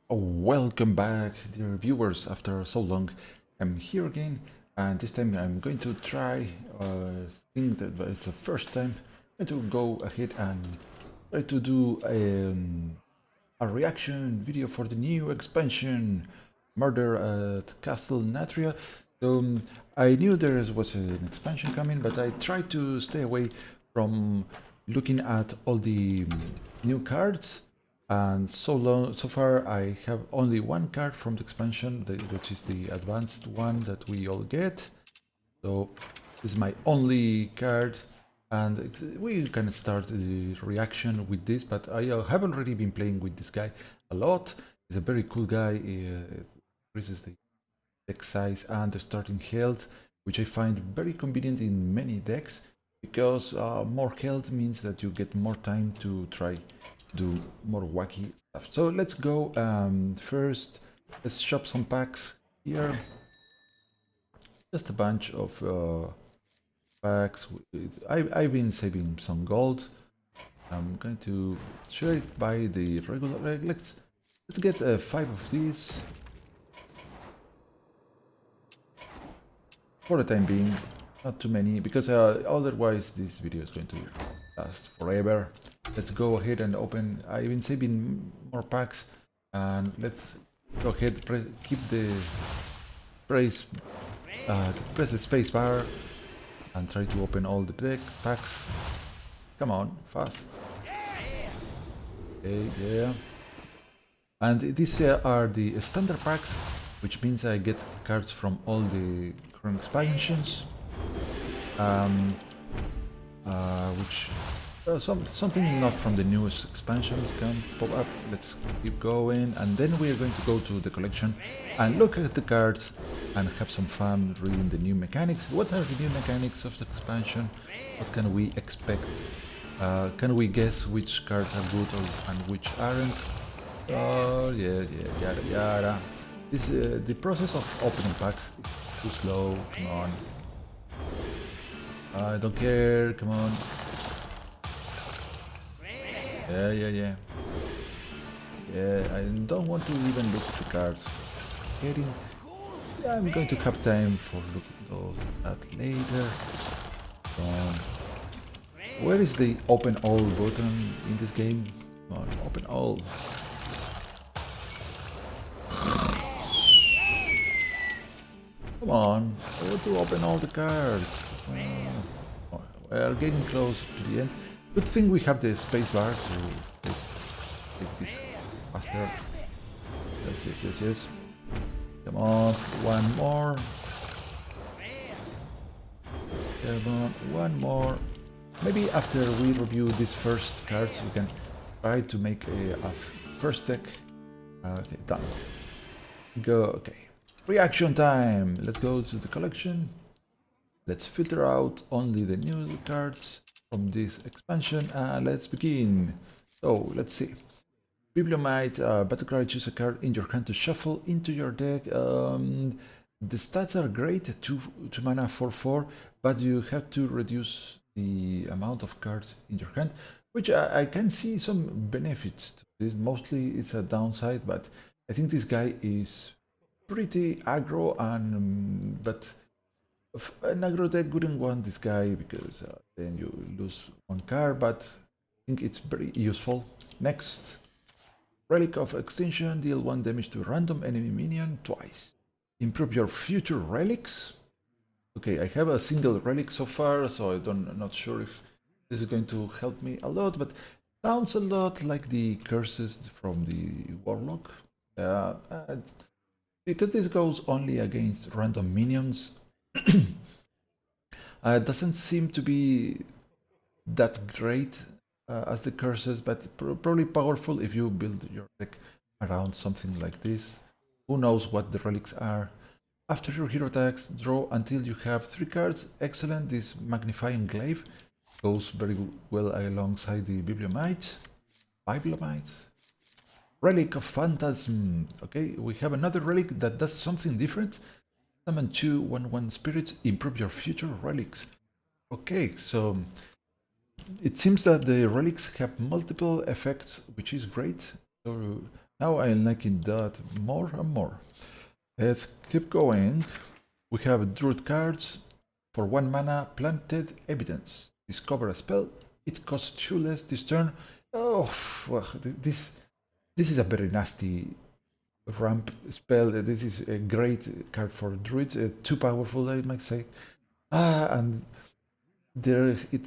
Welcome back, dear viewers. After so long, I'm here again, and this time I'm going to try. Think that it's the first time. I'm going to go ahead and try to do a reaction video for the new expansion, Murder at Castle Nathria. So I knew there was an expansion coming, but I tried to stay away from looking at all the new cards. And so far, I have only one card from the expansion, which is the advanced one that we all get. So this is my only card, and we can start the reaction with this. But I haven't really been playing with this guy a lot. He's a very cool guy. He increases the deck size and the starting health, which I find very convenient in many decks because more health means that you get more time to try do more wacky stuff. So let's go. First, let's shop some packs here. Just a bunch of packs. I've been saving some gold. I'm going to trade by the regular. Let's get 5 of these for the time being. Not too many, because otherwise this video is going to last forever. Let's go ahead and open. I've been saving more packs, and let's go ahead. Keep the press the space bar and try to open all the packs. Come on, fast. Okay, yeah. And these are the standard packs, which means I get cards from all the current expansions. Which something not from the newest expansions can pop up. Let's keep going, and then we are going to go to the collection and look at the cards and have some fun reading the new mechanics. What are the new mechanics of the expansion? What can we expect? Can we guess which cards are good and which aren't? Oh yeah, yada yada. This the process of opening packs is too slow. Come on. I don't care, come on. Yeah. Yeah, I don't want to even look at the cards. I'm going to have time for looking at that later. Where is the open all button in this game? Come on, open all. Come on, I want to open all the cards. We're getting close to the end. Good thing we have the space bar to take this faster. Yes. Come on, one more. Come on, one more. Maybe after we review these first cards, we can try to make a first deck. Okay, done. Go, okay. Reaction time! Let's go to the collection. Let's filter out only the new cards from this expansion and let's begin. So, let's see. Bibliomite, Battlecry, choose a card in your hand to shuffle into your deck. The stats are great, 2 mana 4/4, but you have to reduce the amount of cards in your hand, which I can see some benefits to this. Mostly it's a downside, but I think this guy is pretty aggro, and but an aggro deck wouldn't want this guy because then you lose one card, but I think it's very useful. Next. Relic of Extinction, deal 1 damage to random enemy minion twice. Improve your future relics. Okay, I have a single relic so far, so I'm not sure if this is going to help me a lot, but sounds a lot like the curses from the Warlock. Because this goes only against random minions, doesn't seem to be that great as the curses, but probably powerful if you build your deck around something like this. Who knows what the relics are. After your hero attacks, draw until you have 3 cards. Excellent, this Magnifying Glaive goes very well alongside the Bibliomite. Relic of Phantasm. Okay, we have another relic that does something different. Summon 2 1/1 spirits, improve your future relics. Okay, so it seems that the relics have multiple effects, which is great. So Now I'm liking that more and more. Let's keep going. We have Druid cards. For 1 mana, Planted Evidence. Discover a spell. It costs 2 less this turn. Oh, well, this is a very nasty ramp spell. This is a great card for Druids. Too powerful, I might say. And there it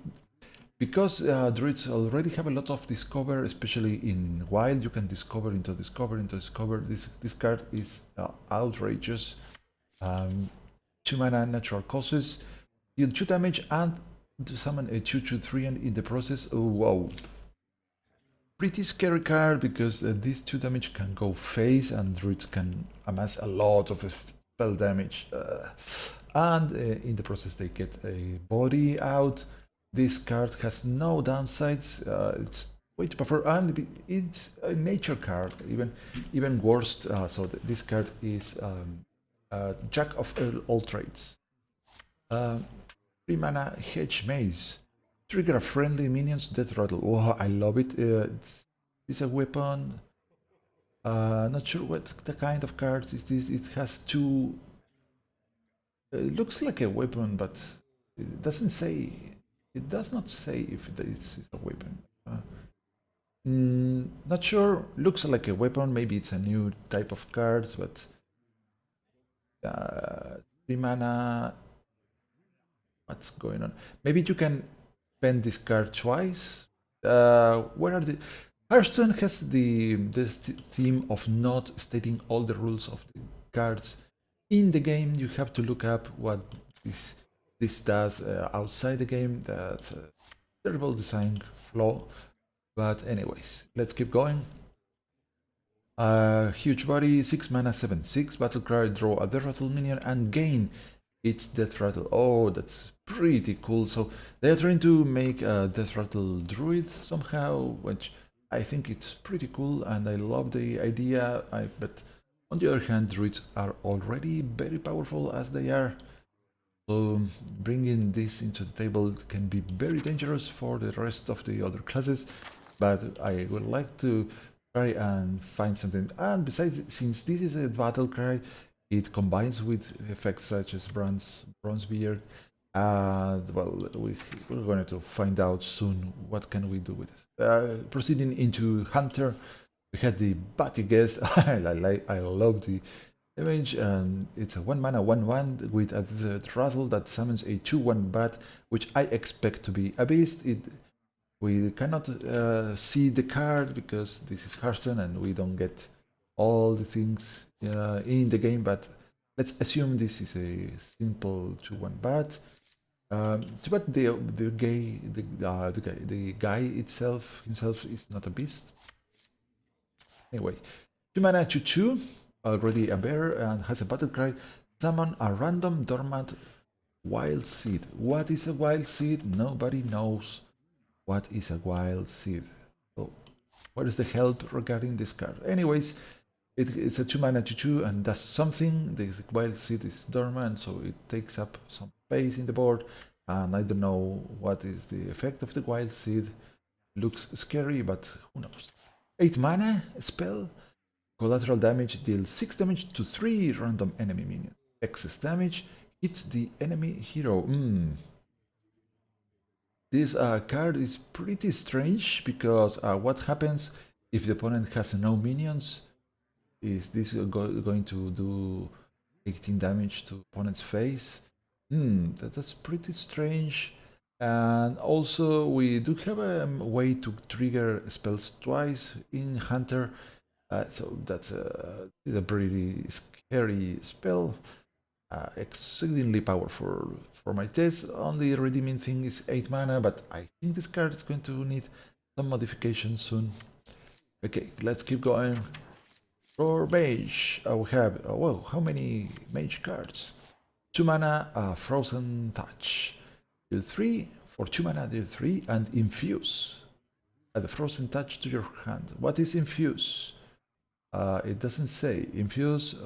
because druids already have a lot of discover, especially in wild. You can discover into discover into discover. This card is outrageous. 2 mana natural causes, deal 2 damage and to summon a 2/3 and in the process. Oh, wow. Pretty scary card because this 2 damage can go face and druids can amass a lot of spell damage. And in the process they get a body out. This card has no downsides. It's way to prefer, and it's a nature card, even worse. So this card is Jack of all trades. 3 mana Hedge Maze. Trigger a friendly minion's death rattle. Oh, I love it. It's a weapon. Not sure what the kind of card is this. It has two. It looks like a weapon, but it doesn't say. It does not say if it's a weapon. Not sure. Looks like a weapon. Maybe it's a new type of card, but 3 mana. What's going on? Maybe you can spend this card twice. Where are the Hearthstone has this theme of not stating all the rules of the cards in the game. You have to look up what this does outside the game. That's a terrible design flaw. But anyways, let's keep going. Huge body, 6 mana, 7/6 battle cry, draw a death rattle minion and gain its death rattle. Oh, that's pretty cool. So they are trying to make a death rattle druid somehow, which I think it's pretty cool and I love the idea. But on the other hand, druids are already very powerful as they are. So bringing this into the table can be very dangerous for the rest of the other classes. But I would like to try and find something. And besides, since this is a battle cry, it combines with effects such as bronze beard. Well, we're going to find out soon what can we do with this. Proceeding into Hunter, we had the Batty Guest. I love the image. It's a 1 mana 1/1 with a rattle that summons a 2/1 bat, which I expect to be a beast. We cannot see the card because this is Hearthstone and we don't get all the things in the game, but let's assume this is a simple 2/1 bat. But the guy himself is not a beast. Anyway, 2 mana 2/2, already a bear and has a battle cry. Summon a random dormant wild seed. What is a wild seed? Nobody knows. What is a wild seed? So, what is the help regarding this card? Anyways, it's a 2 mana 2/2 and does something. The wild seed is dormant, so it takes up some space in the board. And I don't know what is the effect of the wild seed. Looks scary, but who knows? 8 mana spell. Collateral damage deals 6 damage to 3 random enemy minions. Excess damage hits the enemy hero. This card is pretty strange because what happens if the opponent has no minions? Is this going to do 18 damage to opponent's face? That's pretty strange. And also we do have a way to trigger spells twice in Hunter. So that's a pretty scary spell. Exceedingly powerful for my taste. Only redeeming thing is 8 mana, but I think this card is going to need some modifications soon. Okay, let's keep going. For mage, we have, whoa, how many mage cards? 2 mana, Frozen Touch. Deal 3, for 2 mana, deal 3, and Infuse. Add a Frozen Touch to your hand. What is Infuse? It doesn't say. Infuse,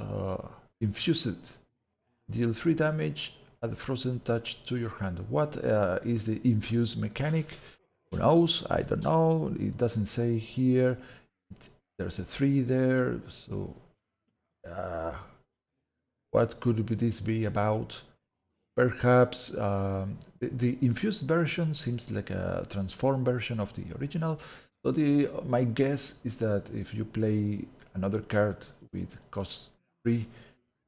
infuse it. Deal 3 damage, add a Frozen Touch to your hand. What is the Infuse mechanic? Who knows? I don't know. It doesn't say here. There's a 3 there, so what could this be about? Perhaps the infused version seems like a transform version of the original. So my guess is that if you play another card with cost 3,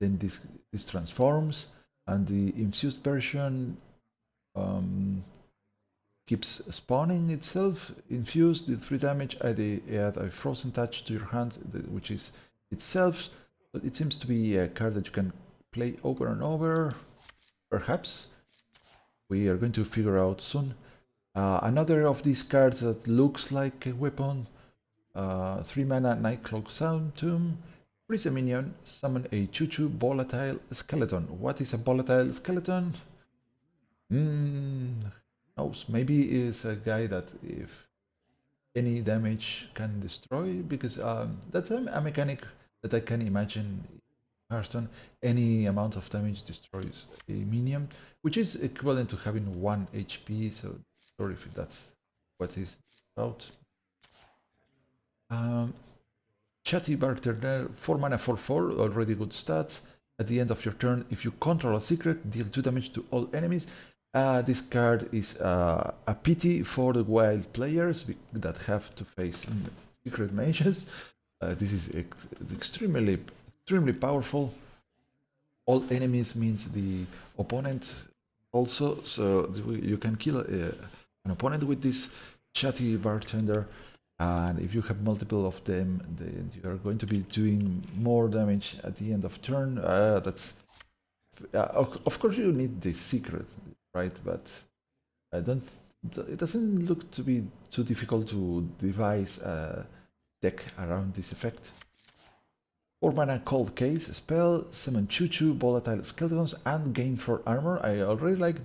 then this transforms, and the infused version keeps spawning itself. Infused, the 3 damage, add a frozen touch to your hand, which is itself. But it seems to be a card that you can play over and over. Perhaps. We are going to figure out soon. Another of these cards that looks like a weapon. 3 mana Nightcloak Sound Tomb. Freeze a minion, summon a 2/2 volatile skeleton. What is a volatile skeleton? Knows. Maybe it's a guy that if any damage can destroy, because that's a mechanic that I can imagine in Hearthstone. Any amount of damage destroys a minion, which is equivalent to having 1 HP, so sorry if that's what is about. Chatty Bartender, 4 mana 4/4, already good stats. At the end of your turn, if you control a secret, deal 2 damage to all enemies. This card is a pity for the wild players that have to face secret mages. This is extremely powerful. All enemies means the opponent also, so you can kill an opponent with this Chatty Bartender. And if you have multiple of them, then you are going to be doing more damage at the end of turn. Of course you need the secret, right? But I don't. It doesn't look to be too difficult to devise a deck around this effect. 4 mana Cold Case spell, summon 2/2 volatile skeletons and gain 4 armor. I already like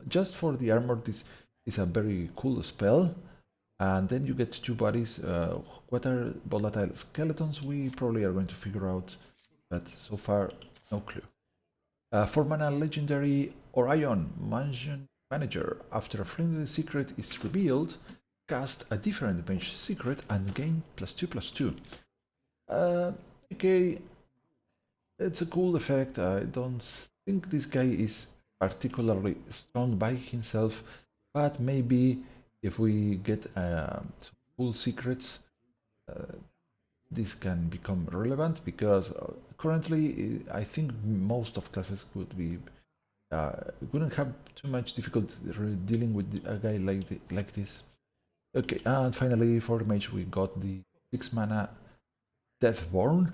just for the armor. This is a very cool spell. And then you get 2 bodies. What are volatile skeletons? We probably are going to figure out, but so far, no clue. 4 mana legendary Orion Mansion Manager. After a friendly secret is revealed, cast a different mage secret and gain +2/+2. Okay, it's a cool effect. I don't think this guy is particularly strong by himself, but maybe if we get some cool secrets, this can become relevant, because currently I think most of classes wouldn't have too much difficulty dealing with a guy like this. Okay, and finally for mage we got the 6 mana Deathborn.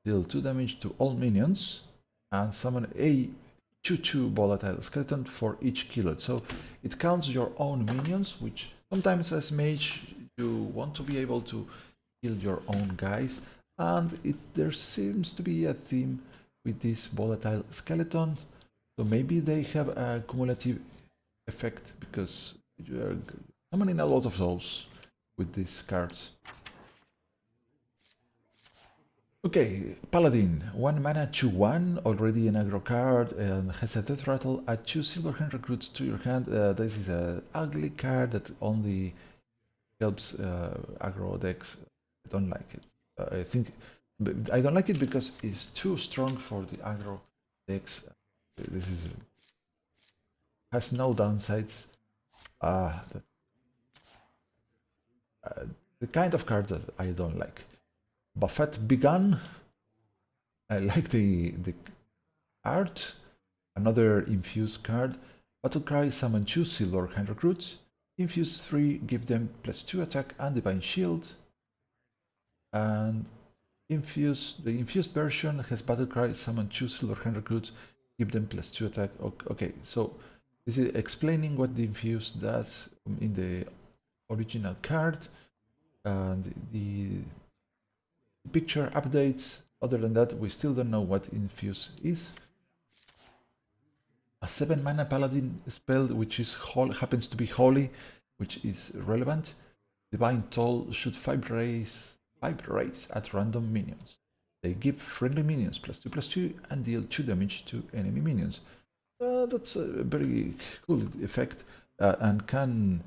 Deal 2 damage to all minions and summon a 2/2 volatile skeleton for each killed. So it counts your own minions, which sometimes as mage you want to be able to kill your own guys, and there seems to be a theme with this volatile skeleton. So maybe they have a cumulative effect, because you are summoning a lot of those with these cards. Okay, Paladin, 1 mana 2/1, already an aggro card, and has a death rattle. Add 2 silver hand recruits to your hand. This is an ugly card that only helps aggro decks. I don't like it. I don't like it because it's too strong for the aggro decks. This has no downsides. The kind of card that I don't like. Buffet Begun. I like the art. Another infused card. Battlecry, summon 2 silver hand recruits. Infuse 3, give them +2 attack and divine shield. And the infused version has Battlecry, summon 2 silver hand recruits, give them +2 attack. Okay, so this is explaining what the infused does in the original card. And the picture updates. Other than that, we still don't know what infuse is. A 7 mana paladin spell, which is happens to be holy, which is relevant. Divine Toll, shoot 5 rays at random minions. They give friendly minions +2/+2 and deal 2 damage to enemy minions. That's a very cool effect, and can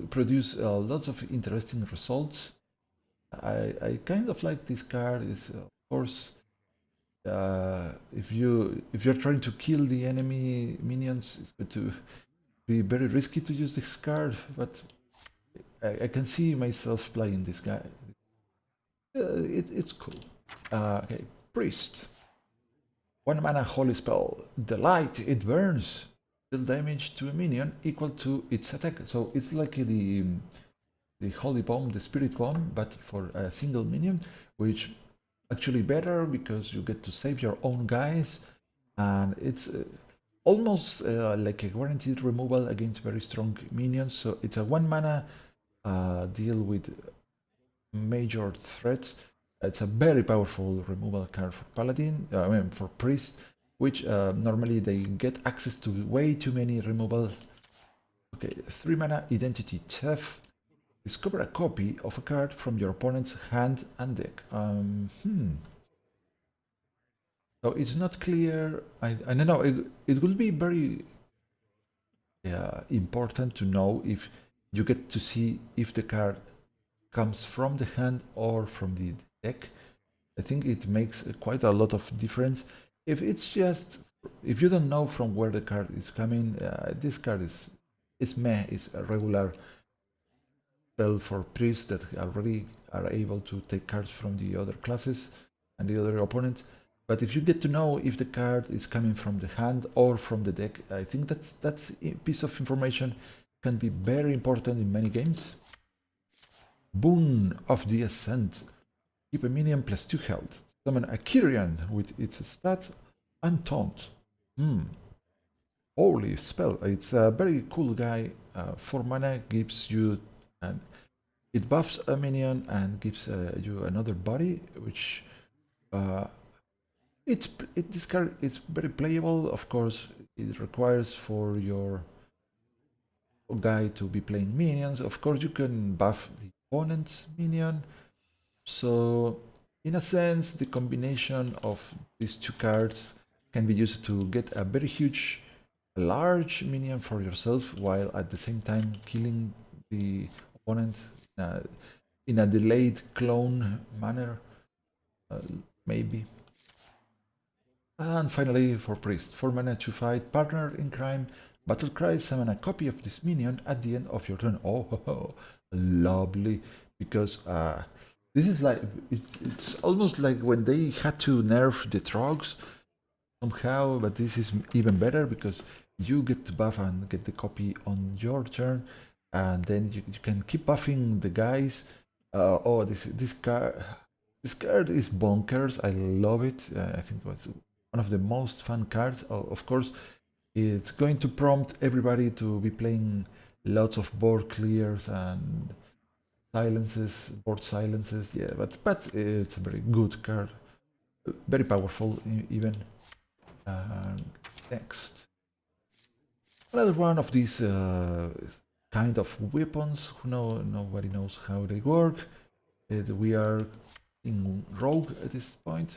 produce lots of interesting results. I kind of like this card. Is of course if you're trying to kill the enemy minions, it's going to be very risky to use this card. But I can see myself playing this guy. It's cool. Okay, priest. 1 mana holy spell. The light it burns. Deal damage to a minion equal to its attack. So it's like the holy bomb, the spirit bomb, but for a single minion, which actually better because you get to save your own guys, and it's almost like a guaranteed removal against very strong minions. So it's a 1 mana deal with major threats. It's a very powerful removal card for Paladin, I mean for Priest, which normally they get access to way too many removal. Okay, 3 mana Identity Theft. Discover a copy of a card from your opponent's hand and deck. So it's not clear. I don't know. It will be very important to know if you get to see if the card comes from the hand or from the deck. I think it makes quite a lot of difference. If it's just, if you don't know from where the card is coming, this card is meh. It's a regular spell for priests that already are able to take cards from the other classes and the other opponent. But if you get to know if the card is coming from the hand or from the deck, I think that's a piece of information can be very important in many games. Boon of the Ascent. Keep a minion +2 health. Summon a Kyrian with its stat and taunt. Holy spell. It's a very cool guy. 4 mana gives you an it buffs a minion and gives you another body, which this card is very playable. Of course, it requires for your guy to be playing minions. Of course, you can buff the opponent's minion. So, in a sense, the combination of these two cards can be used to get a very huge, large minion for yourself, while at the same time killing the opponent in a delayed clone manner, maybe. And finally, for Priest, 4 mana to fight, partner in crime, battle cry, summon a copy of this minion at the end of your turn. Oh, lovely, because this is like, it's almost like when they had to nerf the Trogs somehow, but this is even better because you get to buff and get the copy on your turn, and then you can keep buffing the guys. Oh, this card is bonkers. I love it. I think it's one of the most fun cards. Of course, it's going to prompt everybody to be playing lots of board clears and silences, board silences. Yeah, but it's a very good card, very powerful even. Next, another one of these kind of weapons. Nobody knows how they work. We are in Rogue at this point.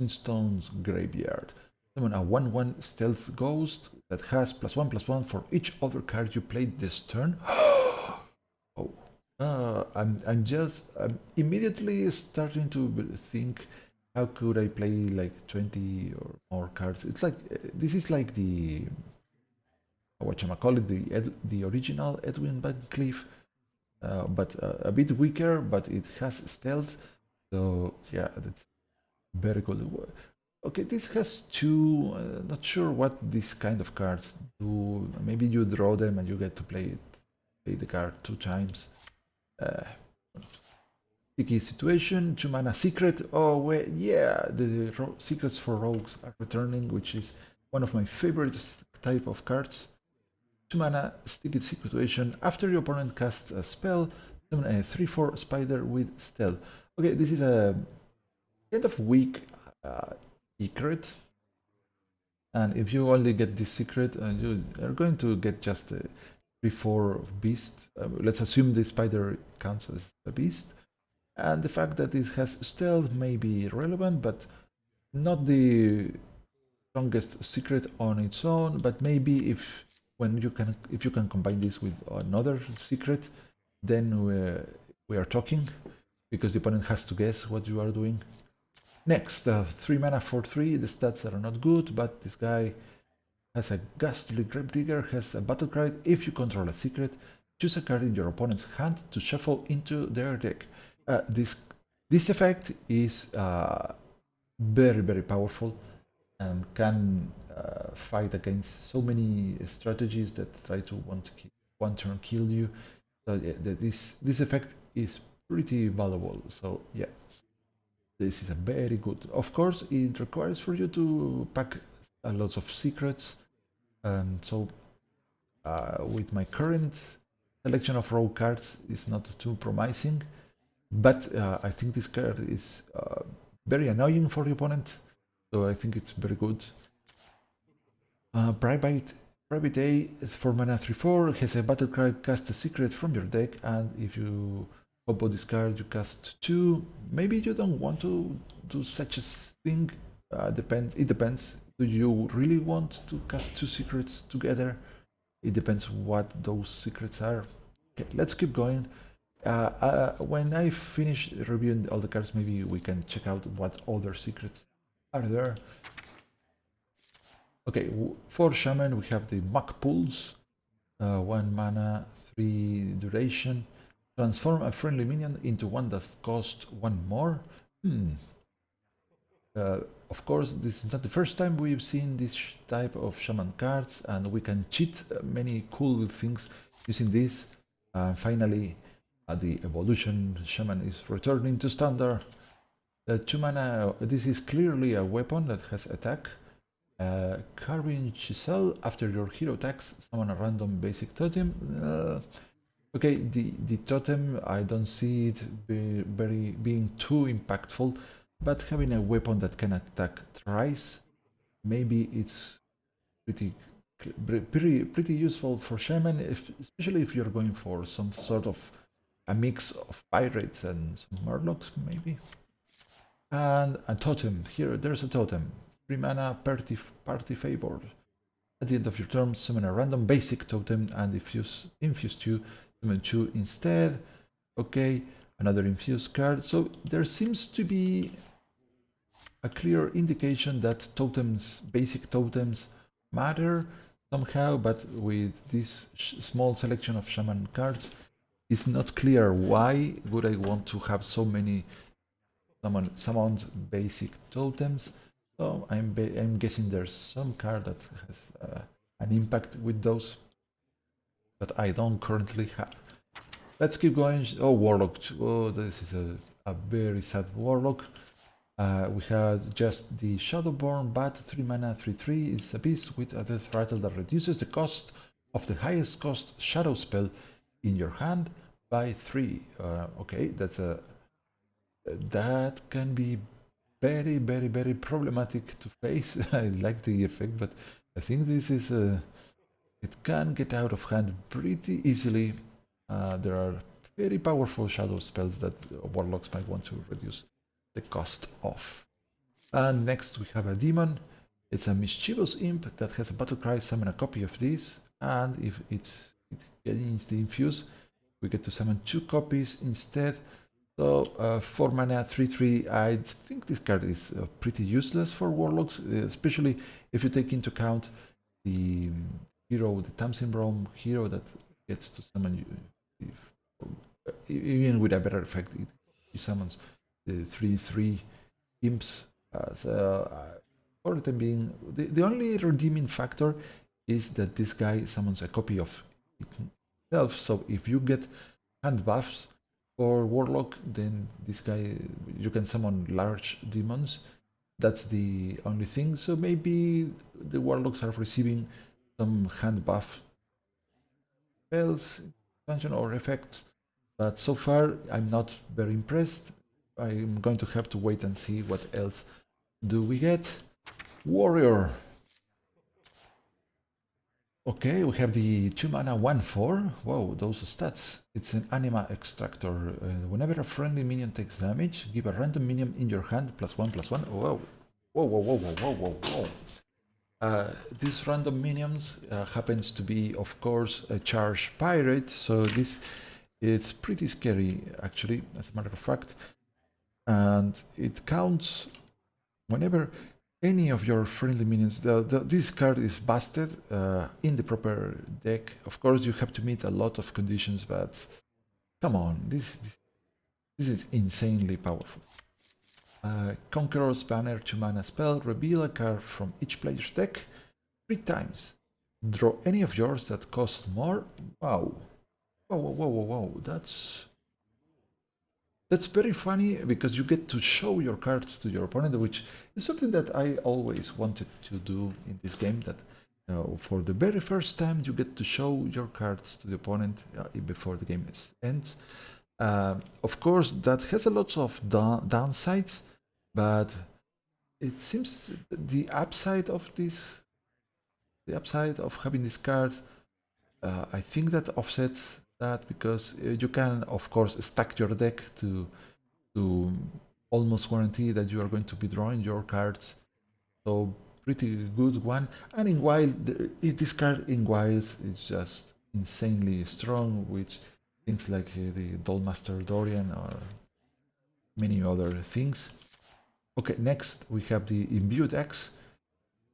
Stone's Graveyard. Summon a 1/1 stealth ghost that has +1/+1 for each other card you played this turn. Oh, I'm immediately starting to think, how could I play like 20 or more cards? It's like this is like the the original Edwin Van Cleef, but a bit weaker, but it has stealth. So yeah, that's very good. Okay, this has two. Not sure what these kind of cards do. Maybe you draw them and you get to play the card 2 times. Sticky situation, 2 mana secret. Oh wait, yeah, the secrets for rogues are returning, which is one of my favorite type of cards. 2 mana sticky situation. After your opponent casts a spell, summon a 3/4 spider with stealth. Okay, this is a kind of weak secret, and if you only get this secret, you are going to get just a 3/4 beast. Let's assume the spider counts as a beast, and the fact that it has stealth may be relevant, but not the strongest secret on its own. But maybe if you can combine this with another secret, then we are talking. because the opponent has to guess what you are doing. Next, 3 mana for 3. The stats are not good, but this guy has a Ghastly Gravedigger, has a battle cry. If you control a secret, choose a card in your opponent's hand to shuffle into their deck. This effect is very powerful and can fight against so many strategies that try to one turn kill you. So yeah, this effect is pretty valuable. So yeah, this is a very good. Of course, it requires for you to pack a lot of secrets. So with my current selection of raw cards, it's not too promising. But I think this card is very annoying for the opponent. So I think it's very good. Private A, 4 mana 3/4, has a battle cry, cast a secret from your deck, and if you combo this card, you cast 2. Maybe you don't want to do such a thing. It depends. Do you really want to cast 2 secrets together? It depends what those secrets are. Okay, let's keep going. When I finish reviewing all the cards, maybe we can check out what other secrets are there. Okay, for Shaman we have the Muck Pulse, 1 mana, 3 duration. Transform a friendly minion into one that costs 1 more. Of course, this is not the first time we've seen this type of Shaman cards, and we can cheat many cool things using this. Finally, the Evolution Shaman is returning to standard. 2 mana, this is clearly a weapon that has attack. Carving Chisel, after your hero attacks, summon a random basic totem. Okay, the totem, I don't see it being too impactful, but having a weapon that can attack thrice, maybe it's pretty useful for Shaman, especially if you're going for some sort of a mix of pirates and some murlocs, maybe. And a totem. Here, there's a totem. 3 mana, party favored. At the end of your turn, summon a random basic totem and infuse 2, summon 2 instead. Okay, another infused card. So there seems to be a clear indication that totems, basic totems, matter somehow, but with this small selection of Shaman cards, it's not clear why would I want to have so many summoned basic totems. So I'm guessing there's some card that has an impact with those, but I don't currently have. Let's keep going. Oh, Warlock. Oh, this is a very sad Warlock. We had just the Shadowborn, but 3 mana, 3/3 is a beast with a death rattle that reduces the cost of the highest cost shadow spell in your hand by 3. Okay, that can be very problematic to face. I like the effect, but I think this is it can get out of hand pretty easily. There are very powerful shadow spells that warlocks might want to reduce the cost of. And next we have a demon. It's a mischievous imp that has a battle cry. Summon a copy of this, and if it gains the infuse, we get to summon 2 copies instead. So 4 mana, 3/3. I think this card is pretty useless for warlocks, especially if you take into account the hero, the Tamsin Brome hero that gets to summon you. Even with a better effect, it summons the 3/3 imps. For the time being, the only redeeming factor is that this guy summons a copy of itself. So if you get hand buffs for Warlock, then this guy, you can summon large demons. That's the only thing. So maybe the Warlocks are receiving some hand buff spells, expansion or effects. But so far, I'm not very impressed. I'm going to have to wait and see what else do we get. Warrior. Okay, we have the 2 mana 1/4. Wow, those stats. It's an anima extractor. Whenever a friendly minion takes damage, give a random minion in your hand +1/+1. Whoa. Whoa. These random minions happens to be, of course, a charged pirate. So this It's pretty scary, actually, as a matter of fact. And it counts whenever any of your friendly minions. This card is busted in the proper deck. Of course, you have to meet a lot of conditions, but come on, this is insanely powerful. Conqueror's Banner 2-mana spell. Reveal a card from each player's deck 3 times. Draw any of yours that cost more. Wow. Whoa, whoa, whoa, whoa, whoa. That's very funny because you get to show your cards to your opponent, which is something that I always wanted to do in this game. That for the very first time you get to show your cards to the opponent before the game ends. Of course, that has a lot of downsides, but it seems the upside of having this card, I think that offsets that because you can, of course, stack your deck to almost guarantee that you are going to be drawing your cards. So pretty good one. And in Wild, this card in Wilds is just insanely strong, which things like the Dollmaster Dorian or many other things. Okay, next we have the Imbued Axe.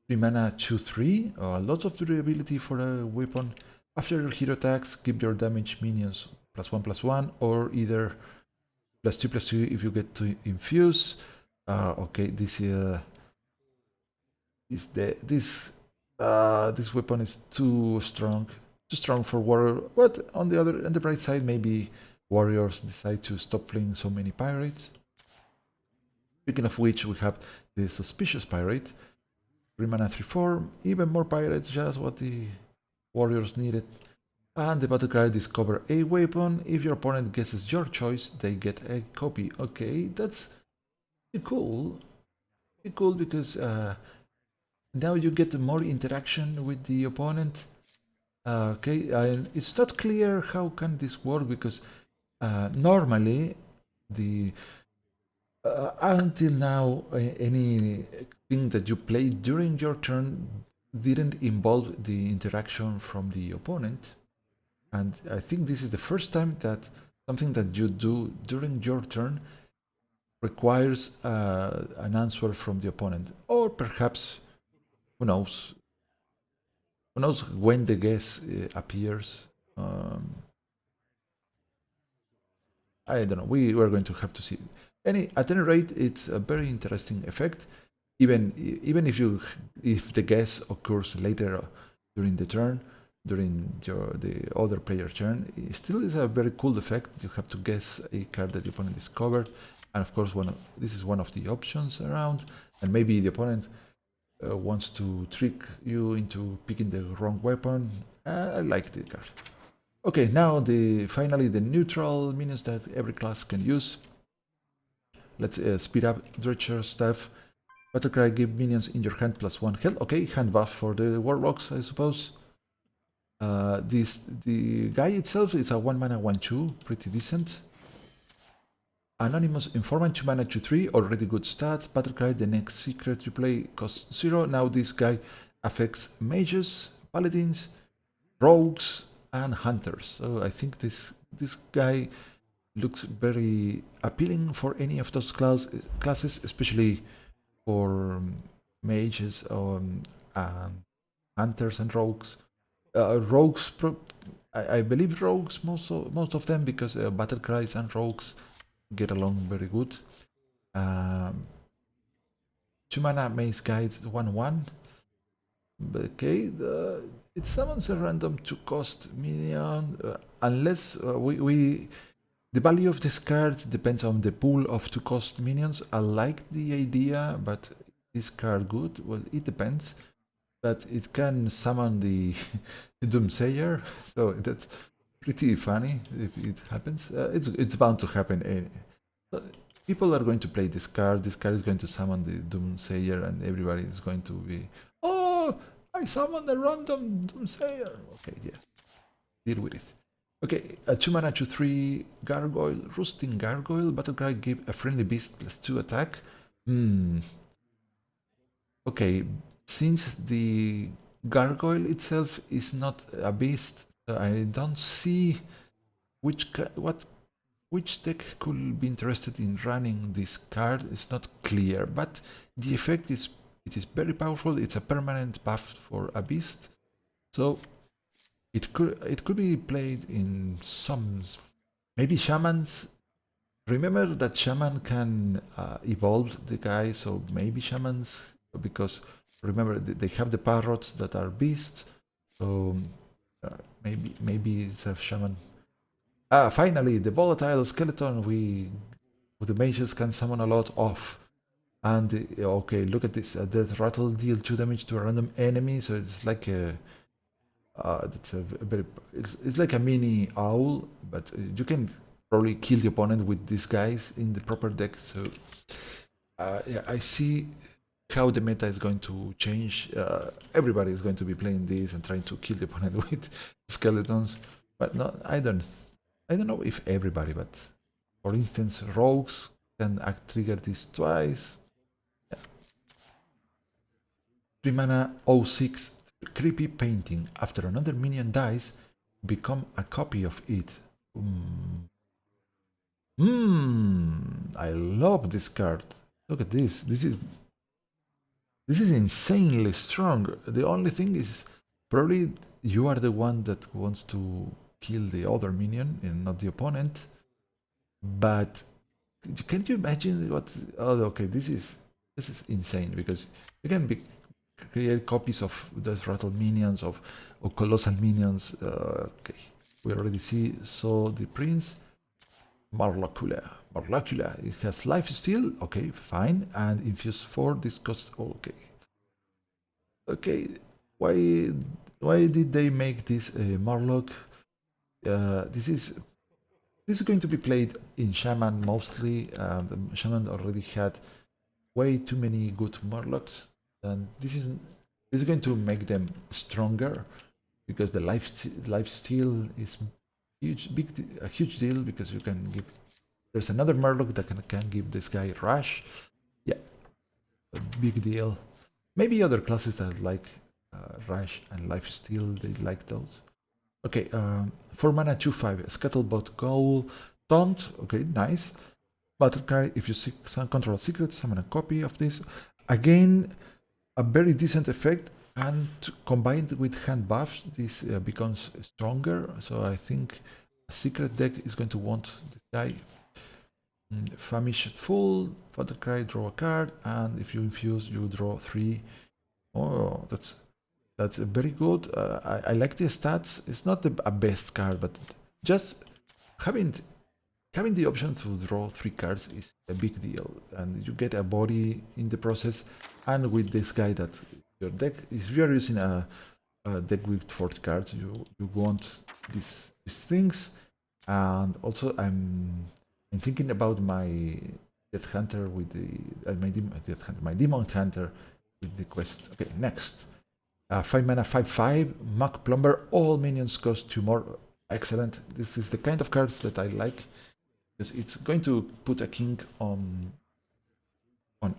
3 mana 2/3, a lot of durability for a weapon. After your hero attacks, give your damage minions +1/+1, or either +2/+2 if you get to infuse. Okay, this this weapon is too strong for warrior. But on the bright side, maybe warriors decide to stop playing so many pirates. Speaking of which, we have the Suspicious Pirate. 3 mana 3/4, even more pirates, just what the warriors needed. And the battle cry, discover a weapon. If your opponent guesses your choice, they get a copy. Okay, that's pretty cool. Pretty cool because now you get more interaction with the opponent. Okay, it's not clear how can this work because normally the until now anything that you played during your turn didn't involve the interaction from the opponent, and I think this is the first time that something that you do during your turn requires an answer from the opponent, or perhaps who knows when the guess appears. I don't know. We are going to have to see. At any rate, it's a very interesting effect. Even if the guess occurs later during the turn, during the other player's turn, it still is a very cool effect. You have to guess a card that the opponent discovered, and of course, this is one of the options around. And maybe the opponent wants to trick you into picking the wrong weapon. I like the card. Okay, now finally the neutral minions that every class can use. Let's speed up Dredger stuff. Battlecry, give minions in your hand +1 health. Okay, hand buff for the warlocks, I suppose. The guy itself is a 1 mana 1/2, pretty decent. Anonymous Informant 2 mana 2/3, already good stats. Battlecry, the next secret you play costs 0. Now this guy affects mages, paladins, rogues, and hunters. So I think this guy looks very appealing for any of those classes, especially for mages and hunters and rogues. Rogues, I believe rogues most of them, because battle cries and rogues get along very good. 2 mana maze guide 1/1. Okay, it summons a random 2-cost minion, unless the value of this card depends on the pool of 2-cost minions. I like the idea, but is card good? Well, it depends. But it can summon the Doomsayer, so that's pretty funny if it happens. It's bound to happen. People are going to play this card. This card is going to summon the Doomsayer, and everybody is going to be, oh, I summoned a random Doomsayer. Okay, yeah, deal with it. Okay, a 2 mana 2/3 Gargoyle, Roosting Gargoyle. Battlecry, give a friendly beast +2 attack. Okay, since the Gargoyle itself is not a beast, I don't see which deck could be interested in running this card is not clear, but the effect is it is very powerful. It's a permanent buff for a beast, so it could be played in some, maybe shamans. Remember that shaman can evolve the guy, so maybe shamans, because remember they have the parrots that are beasts, so maybe it's a shaman. Finally, the volatile skeleton. The mages can summon a lot of. And okay, look at this. That rattle deal 2 damage to a random enemy, so it's like a that's a very it's like a mini owl, but you can probably kill the opponent with these guys in the proper deck. So yeah, I see how the meta is going to change. Everybody is going to be playing this and trying to kill the opponent with skeletons, but not. I don't know if everybody, but for instance, rogues can trigger this twice. Yeah. 3 mana 06 creepy painting. After another minion dies, become a copy of it. I love this card. Look at this. This is insanely strong. The only thing is probably you are the one that wants to kill the other minion and not the opponent. But can you imagine what? Oh, okay. This is insane because you can create copies of those rattle minions of colossal minions. Okay, we already saw the prince. Marlocula. It has life steal. Okay, fine. And infuse 4. This costs. Okay. Okay. Why did they make this Marlock? This is going to be played in Shaman mostly. The Shaman already had way too many good Murlocs, and this is going to make them stronger because the life steal is a huge deal because you can give. There's another Murloc that can give this guy rush. Yeah, a big deal. Maybe other classes that like rush and life steal, they like those. Okay, 4 mana 2/5 Scuttlebot Goal Taunt. Okay, nice. Battle cry. If you control secret, summon a copy of this. Again, a very decent effect, and combined with hand buffs, this becomes stronger. So I think a secret deck is going to want this guy. Famished Full, Battle cry, draw a card, and if you infuse, you draw 3. Oh, that's very good. I like the stats. It's not a best card, but just having the option to draw 3 cards is a big deal, and you get a body in the process. And with this guy, that your deck, if you are using a deck with 40 cards, you want these things. And also, I'm thinking about my Death Hunter with the my Demon Hunter with the quest. Okay, next. 5 mana 5/5 Muck Plumber. All minions cost 2 more. Excellent. This is the kind of cards that I like, because it's going to put a king on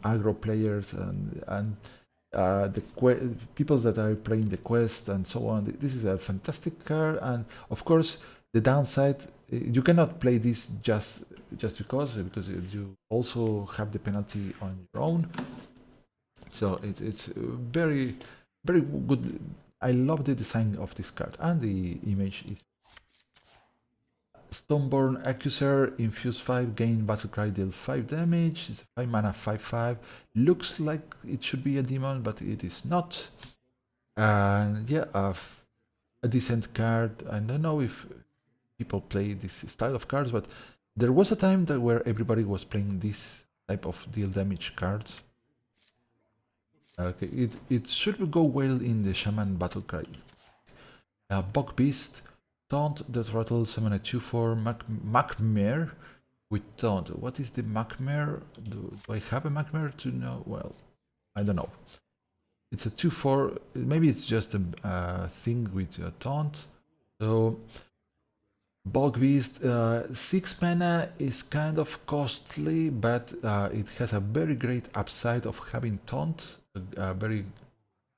aggro players and the people that are playing the quest and so on. This is a fantastic card, and of course the downside, you cannot play this just because you also have the penalty on your own. So it's very good. I love the design of this card, and the image is Stoneborn Accuser, infuse 5, gain battlecry, deal 5 damage. It's a 5 mana 5/5. Looks like it should be a demon, but it is not. And yeah, a decent card. I don't know if people play this style of cards, but there was a time where everybody was playing this type of deal damage cards. Okay, it should go well in the Shaman Battlecry. Bog Beast, Taunt that rattle, summon a 2/4 Macmare with Taunt. What is the Macmare? Do I have a Macmare to know? Well, I don't know. It's a 2/4. Maybe it's just a thing with Taunt. So Bog Beast, 6 mana is kind of costly, but it has a very great upside of having Taunt, a very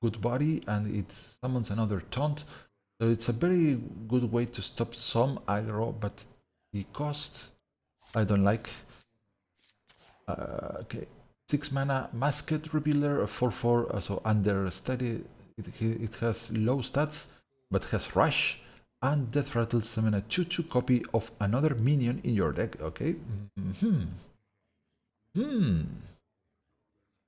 good body, and it summons another Taunt. So it's a very good way to stop some aggro, but the cost. I don't like. Okay, 6 mana Masked Revealer, a 4/4, so understudy. It has low stats, but has Rush and Death Rattle. Summon a 2/2 copy of another minion in your deck. Okay.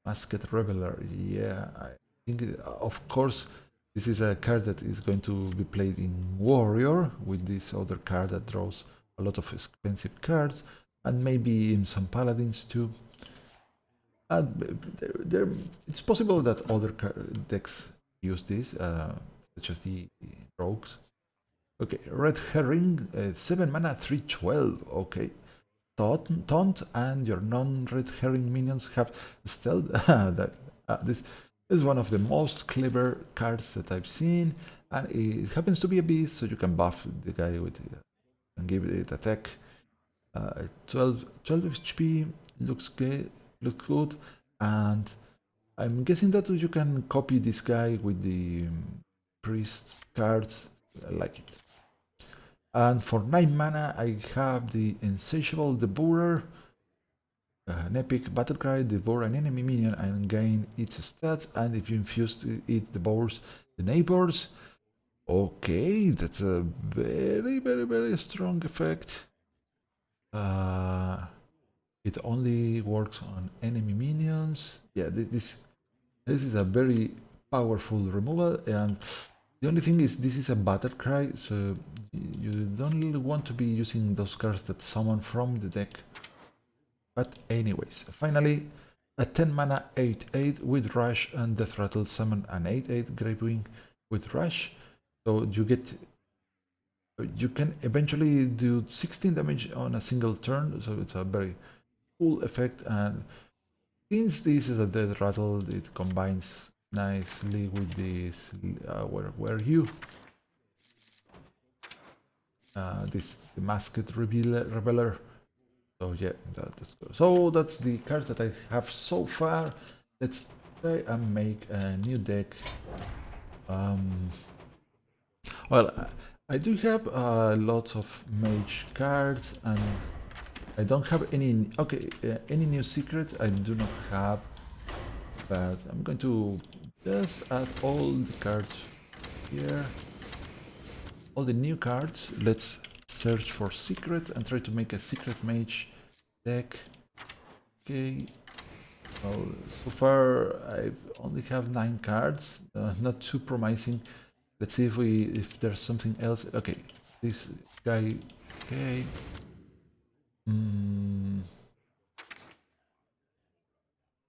Masked Revealer. Yeah, I think, of course, this is a card that is going to be played in Warrior with this other card that draws a lot of expensive cards, and maybe in some Paladins too. It's possible that other decks use this, such as the Rogues. Okay, Red Herring, 7 mana, 3/12. Okay. Taunt and your non-red herring minions have stealth. This is one of the most clever cards that I've seen, and it happens to be a beast, so you can buff the guy with and give it attack. 12 HP looks good, and I'm guessing that you can copy this guy with the priest cards. I like it. And for 9 mana, I have the Insatiable Devourer, an epic battle cry. Devour an enemy minion and gain its stats, and if you infuse it devours the neighbors. Okay, that's a very strong effect. It only works on enemy minions. Yeah, this is a very powerful removal, and the only thing is this is a battle cry, so you don't really want to be using those cards that summon from the deck. But anyways, finally, a 10 mana 8/8 with Rush and Death Rattle. Summon an 8/8 Gravewing with Rush. So you can eventually do 16 damage on a single turn, so it's a very cool effect. And since this is a Death Rattle, it combines nicely with this where were you? This the Masked Revealer. So yeah, that's good. So that's the cards that I have so far. Let's try and make a new deck. Well, I do have lots of mage cards, and I don't have any. Okay, any new secrets I do not have, but I'm going to just add all the cards here. All the new cards. Let's search for secret and try to make a secret mage deck. Okay. Well, so far I've only have 9 cards. Not too promising. Let's see if there's something else. Okay, this guy. Okay.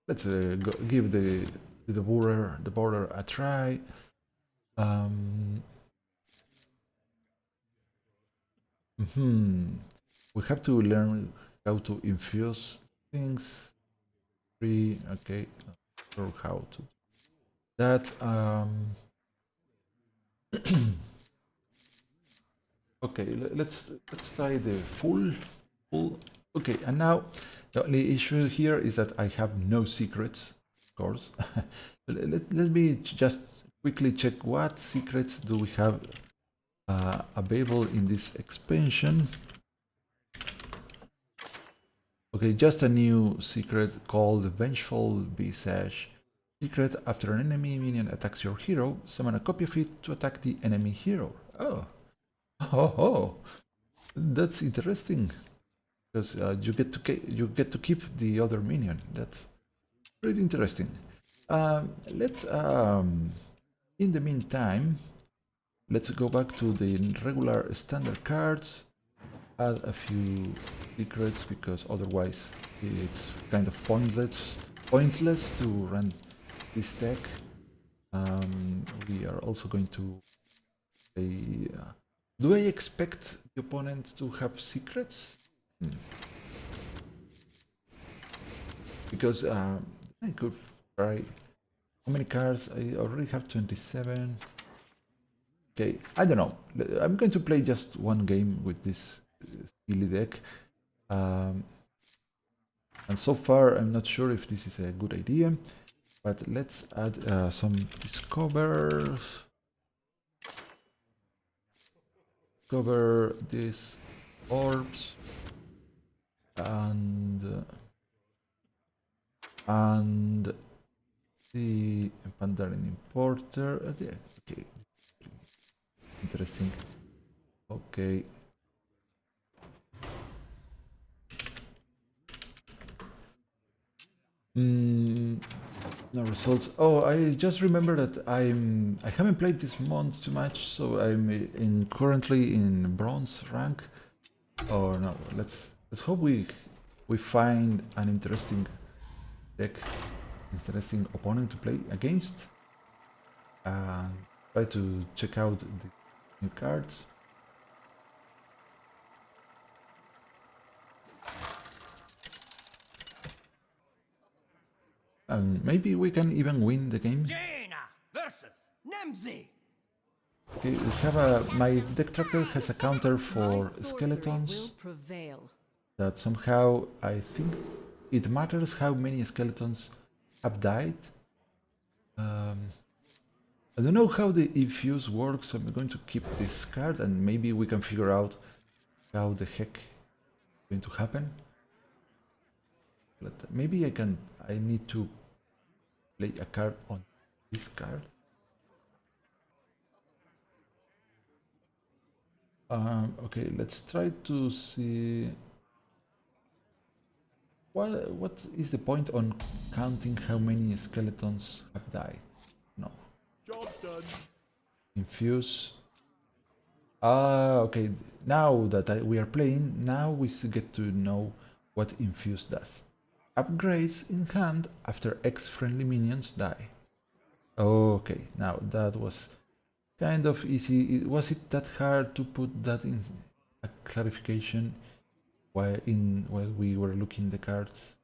Let's give the border a try. We have to learn how to infuse things. Okay, not sure how to do that. Okay, let's try the full. Okay, and now the only issue here is that I have no secrets, of course. Let me just quickly check what secrets do we have available in this expansion. Okay, just a new secret called Vengeful Visage. Secret: after an enemy minion attacks your hero, summon a copy of it to attack the enemy hero. Oh, that's interesting, because you get to keep the other minion. That's pretty interesting. Let's in the meantime, let's go back to the regular standard cards. Add a few secrets, because otherwise it's kind of pointless to run this deck. We are also going to play. Do I expect the opponent to have secrets? Because I could try. How many cards? I already have 27. Okay, I don't know. I'm going to play just one game with this silly deck. And so far, I'm not sure if this is a good idea. But let's add some discovers. Cover this orbs, and the Pandaren importer. Yeah, okay, interesting. Okay. No results. Oh, I just remember that I haven't played this month too much, so I'm in currently in bronze rank. Or no, let's hope we find an interesting deck, interesting opponent to play against, and try to check out the new cards. And maybe we can even win the game. Jaina versus Nemzi. Okay, we have my deck tracker has a counter for skeletons. Will prevail. That somehow I think it matters how many skeletons have died. I don't know how the infuse works, so I'm going to keep this card and maybe we can figure out how the heck it's going to happen. But maybe I need to play a card on this card. Okay, let's try to see what is the point on counting how many skeletons have died. No. Job done. Infuse. Okay. Now that we are playing, now we get to know what Infuse does. Upgrades in hand after X-friendly minions die. Okay, now that was kind of easy. Was it that hard to put that in a clarification while we were looking the cards?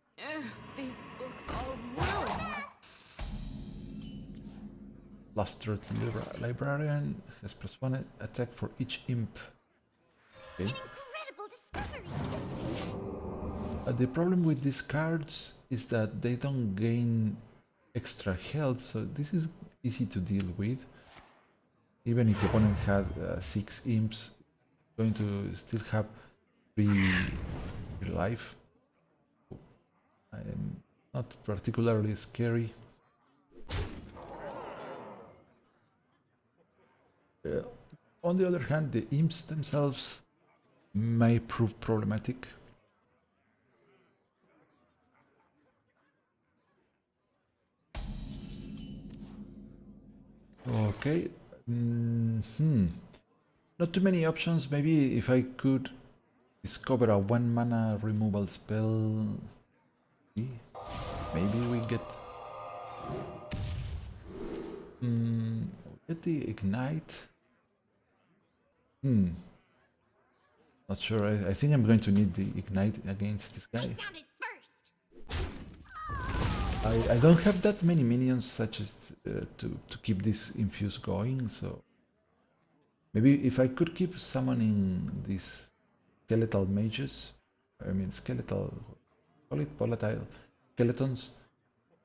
These books are ruined. Lustered Librarian has +1 attack for each imp. Okay. Incredible discovery! The problem with these cards is that they don't gain extra health, so this is easy to deal with. Even if the opponent had 6 imps, going to still have 3 life. I'm not particularly scary. On the other hand, the imps themselves may prove problematic. Okay. Not too many options. Maybe if I could discover a 1 mana removal spell, maybe we get the ignite. Not sure. I think I'm going to need the ignite against this guy. I found it first! I don't have that many minions such as to keep this infuse going, so maybe if I could keep summoning these skeletal mages, I mean skeletal, call it volatile skeletons,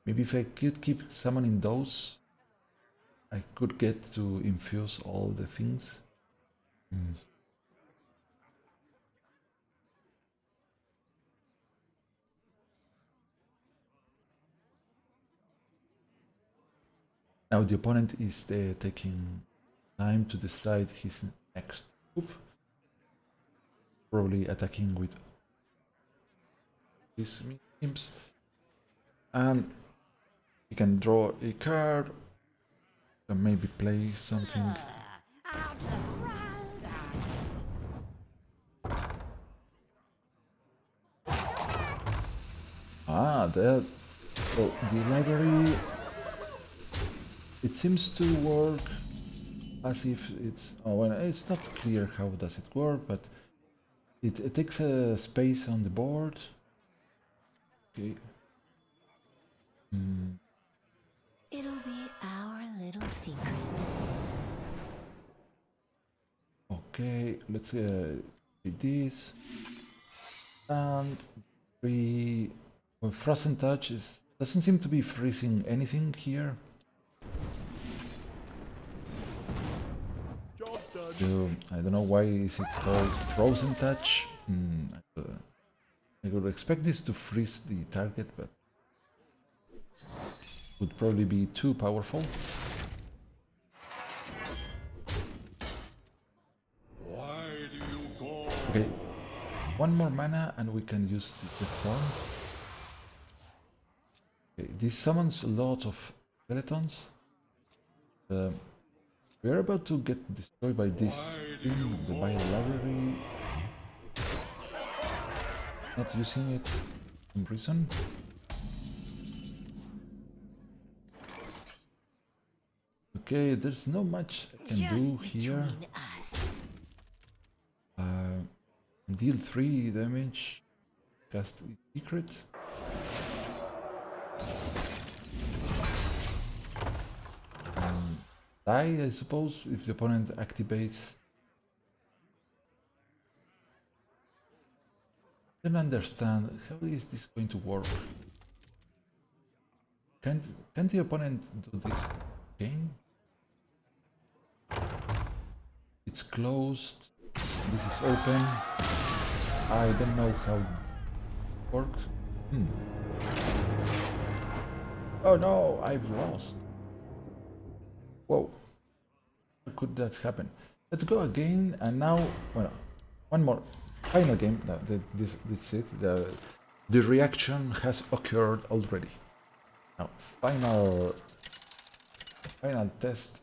maybe if I could keep summoning those, I could get to infuse all the things. Now the opponent is taking time to decide his next move. Probably attacking with his imps. And he can draw a card. And maybe play something. That. So the library. It seems to work as if it's. Oh, well, it's not clear how does it work, but it takes a space on the board. Okay. It'll be our little secret. Okay, let's do this. And well, Frozen Touch doesn't seem to be freezing anything here. Job done. I don't know why is it called Frozen Touch. I would expect this to freeze the target, but would probably be too powerful. Why do you call? Okay, one more mana and we can use the form. Okay, this summons a lot of skeletons. We're about to get destroyed by this thing, the Bio Library. Not using it for some reason. Okay, there's not much I can do here. Us. Deal 3 damage. Cast secret. Die, I suppose, if the opponent activates. I don't understand how is this going to work. Can the opponent do this again? It's closed. This is open. I don't know how it works. Oh no, I've lost. Whoa. How could that happen? Let's go again, and now, well, one more. Final game. No, this is it. The reaction has occurred already. Now, final test.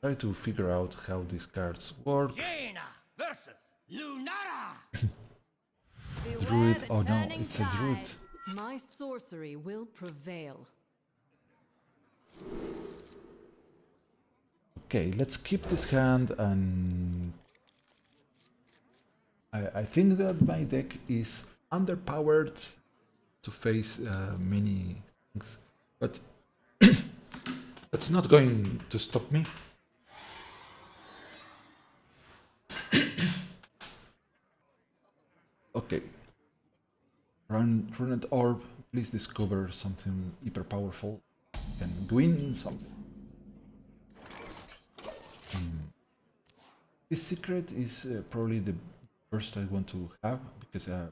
Try to figure out how these cards work. Jaina versus Lunara. Druid. Oh no, it's a druid. My sorcery will prevail. Okay, let's keep this hand, and I think that my deck is underpowered to face many things, but that's not going to stop me. Okay. Runed Orb, please discover something hyper powerful. Can win something. This secret is probably the first I want to have, because I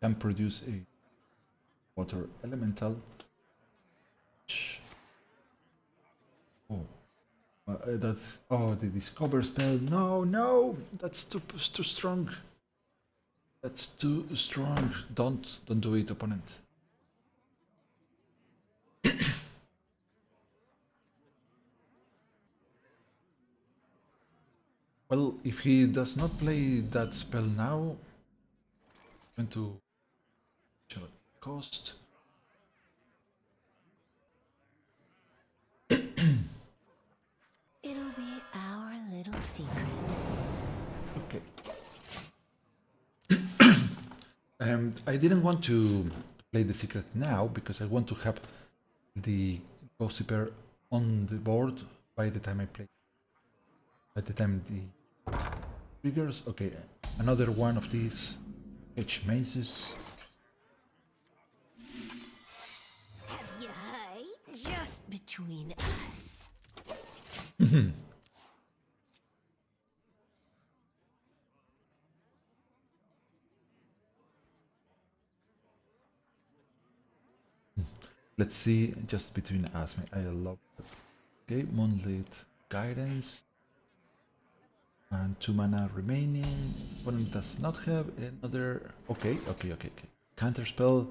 can produce a water elemental. Oh, that's, oh, the discover spell. No, that's too strong. That's too strong. Don't do it, opponent. Well, if he does not play that spell now, I'm going to cost. It'll be our little secret. Okay. I didn't want to play the secret now because I want to have the Gossiper on the board by the time I play. By the time the triggers. Okay, another one of these H mazes. Yay! Just between us. Let's see, just between us. I love that. Okay, Moonlit Guidance. And 2 mana remaining. Opponent does not have another. Okay. Counter spell.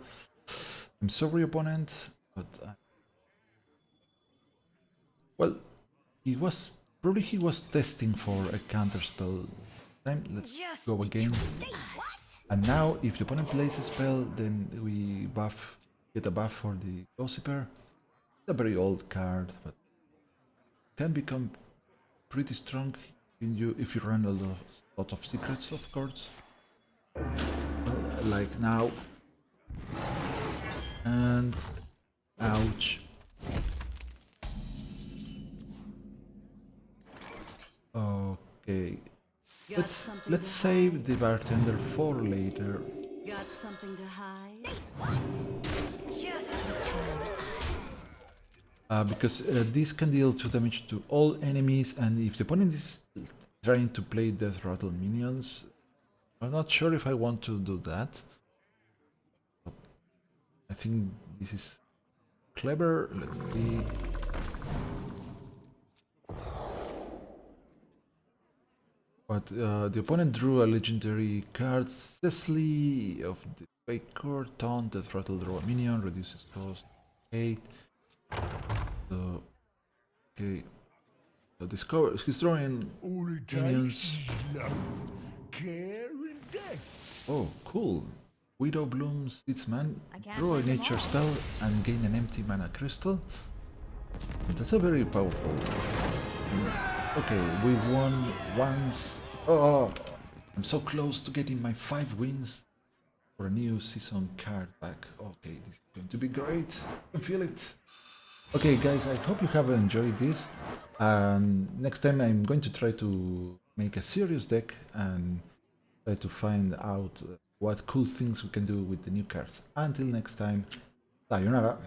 I'm sorry, opponent, but well, he was testing for a counter spell. Let's Just go again. us. And now, if the opponent plays a spell, then we get a buff for the Gossiper. It's a very old card, but can become pretty strong if you run a lot of secrets, of course. Like now. And ouch. Okay. Let's save the bartender for later. Got something to hide? Just between us. Because this can deal 2 damage to all enemies, and if the opponent trying to play Death Rattle minions. I'm not sure if I want to do that. I think this is clever. Let's see. But the opponent drew a legendary card, Cecily of the Faker, Taunt, Death Rattle, draw a minion, reduces cost 8. So, okay. So discover, he's drawing minions. Care and death. Oh, cool. Widow Bloom, Seedsman, I can't draw a win them nature all. spell and gain an empty mana crystal. That's a very powerful. Okay, we won once. Oh, I'm so close to getting my 5 wins for a new season card pack. Okay, this is going to be great. I can feel it. Okay, guys, I hope you have enjoyed this. And next time I'm going to try to make a serious deck and try to find out what cool things we can do with the new cards. Until next time, sayonara.